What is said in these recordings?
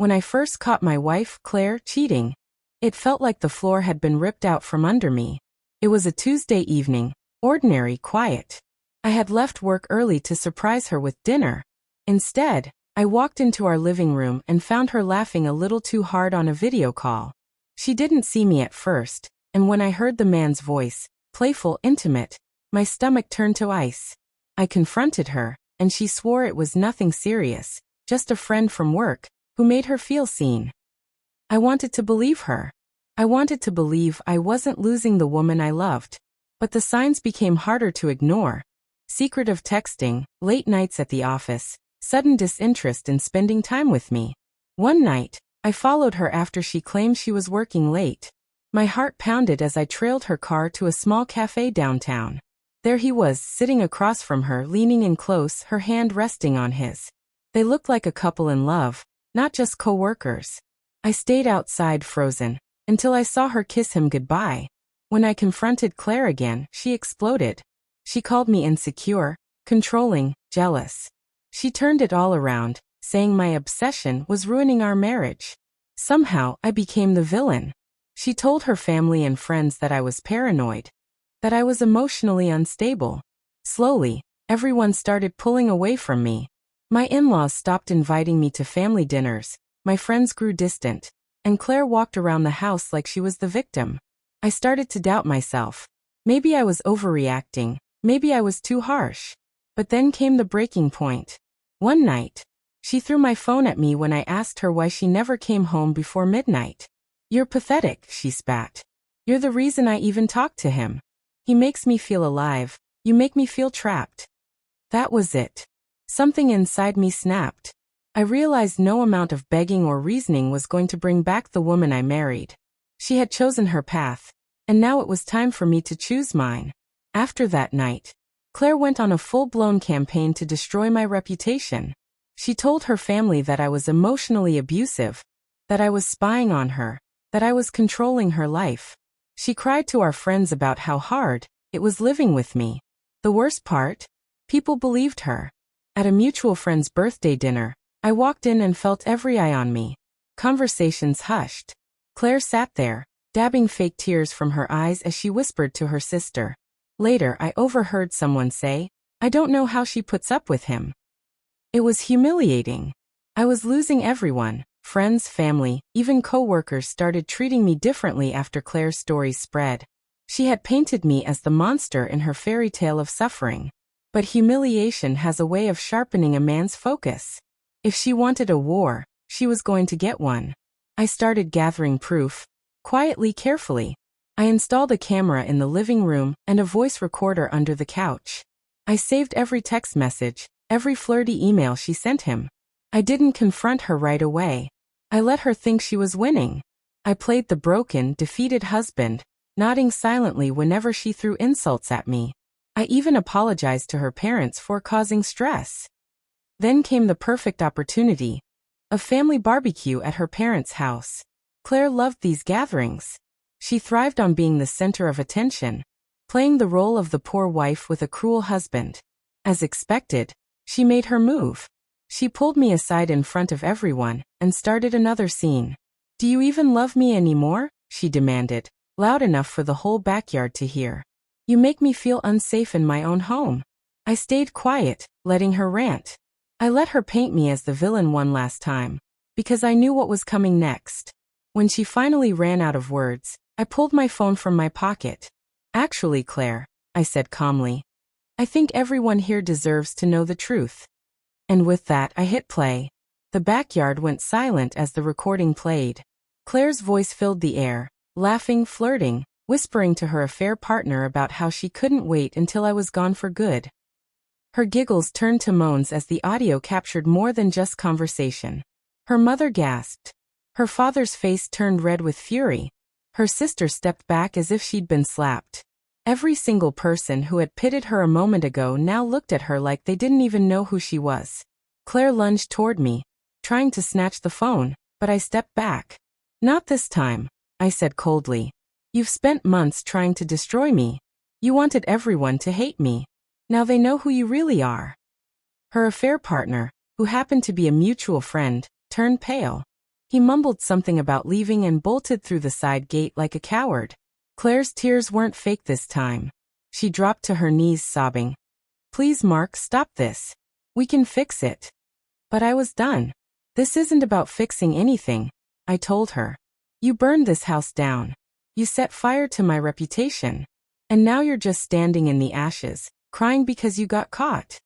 When I first caught my wife, Claire, cheating, it felt like the floor had been ripped out from under me. It was a Tuesday evening, ordinary, quiet. I had left work early to surprise her with dinner. Instead, I walked into our living room and found her laughing a little too hard on a video call. She didn't see me at first, and when I heard the man's voice, playful, intimate, my stomach turned to ice. I confronted her, and she swore it was nothing serious, just a friend from work, who made her feel seen. I wanted to believe her. I wanted to believe I wasn't losing the woman I loved. But the signs became harder to ignore. Secretive texting, late nights at the office, sudden disinterest in spending time with me. One night, I followed her after she claimed she was working late. My heart pounded as I trailed her car to a small cafe downtown. There he was, sitting across from her, leaning in close, her hand resting on his. They looked like a couple in love, not just co-workers. I stayed outside frozen, until I saw her kiss him goodbye. When I confronted Claire again, she exploded. She called me insecure, controlling, jealous. She turned it all around, saying my obsession was ruining our marriage. Somehow, I became the villain. She told her family and friends that I was paranoid, that I was emotionally unstable. Slowly, everyone started pulling away from me. My in-laws stopped inviting me to family dinners, my friends grew distant, and Claire walked around the house like she was the victim. I started to doubt myself. Maybe I was overreacting, maybe I was too harsh. But then came the breaking point. One night, she threw my phone at me when I asked her why she never came home before midnight. "You're pathetic," she spat. "You're the reason I even talked to him. He makes me feel alive. You make me feel trapped." That was it. Something inside me snapped. I realized no amount of begging or reasoning was going to bring back the woman I married. She had chosen her path, and now it was time for me to choose mine. After that night, Claire went on a full-blown campaign to destroy my reputation. She told her family that I was emotionally abusive, that I was spying on her, that I was controlling her life. She cried to our friends about how hard it was living with me. The worst part? People believed her. At a mutual friend's birthday dinner, I walked in and felt every eye on me. Conversations hushed. Claire sat there, dabbing fake tears from her eyes as she whispered to her sister. Later, I overheard someone say, "I don't know how she puts up with him." It was humiliating. I was losing everyone. Friends, family, even co-workers started treating me differently after Claire's stories spread. She had painted me as the monster in her fairy tale of suffering. But humiliation has a way of sharpening a man's focus. If she wanted a war, she was going to get one. I started gathering proof. Quietly, carefully. I installed a camera in the living room and a voice recorder under the couch. I saved every text message, every flirty email she sent him. I didn't confront her right away. I let her think she was winning. I played the broken, defeated husband, nodding silently whenever she threw insults at me. I even apologized to her parents for causing stress. Then came the perfect opportunity. A family barbecue at her parents' house. Claire loved these gatherings. She thrived on being the center of attention, playing the role of the poor wife with a cruel husband. As expected, she made her move. She pulled me aside in front of everyone and started another scene. "Do you even love me anymore?" she demanded, loud enough for the whole backyard to hear. "You make me feel unsafe in my own home." I stayed quiet, letting her rant. I let her paint me as the villain one last time, because I knew what was coming next. When she finally ran out of words, I pulled my phone from my pocket. "Actually, Claire," I said calmly, "I think everyone here deserves to know the truth." And with that, I hit play. The backyard went silent as the recording played. Claire's voice filled the air, laughing, flirting, whispering to her affair partner about how she couldn't wait until I was gone for good. Her giggles turned to moans as the audio captured more than just conversation. Her mother gasped. Her father's face turned red with fury. Her sister stepped back as if she'd been slapped. Every single person who had pitted her a moment ago now looked at her like they didn't even know who she was. Claire lunged toward me, trying to snatch the phone, but I stepped back. "Not this time," I said coldly. "You've spent months trying to destroy me. You wanted everyone to hate me. Now they know who you really are." Her affair partner, who happened to be a mutual friend, turned pale. He mumbled something about leaving and bolted through the side gate like a coward. Claire's tears weren't fake this time. She dropped to her knees sobbing. Please, Mark, stop this. We can fix it. But I was done. This isn't about fixing anything, I told her. You burned this house down. You set fire to my reputation. And now you're just standing in the ashes, crying because you got caught.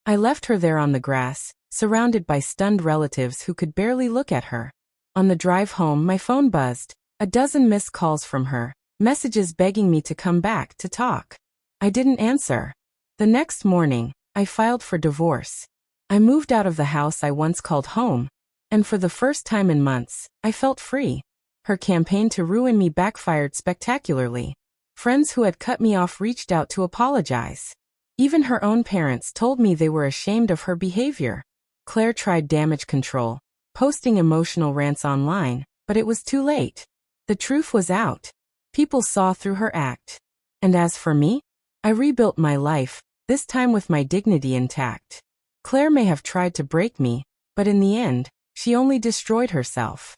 I left her there on the grass, surrounded by stunned relatives who could barely look at her. On the drive home, my phone buzzed. A dozen missed calls from her, messages begging me to come back to talk. I didn't answer. The next morning, I filed for divorce. I moved out of the house I once called home, and for the first time in months, I felt free. Her campaign to ruin me backfired spectacularly. Friends who had cut me off reached out to apologize. Even her own parents told me they were ashamed of her behavior. Claire tried damage control, posting emotional rants online, but it was too late. The truth was out. People saw through her act. And as for me, I rebuilt my life, this time with my dignity intact. Claire may have tried to break me, but in the end, she only destroyed herself.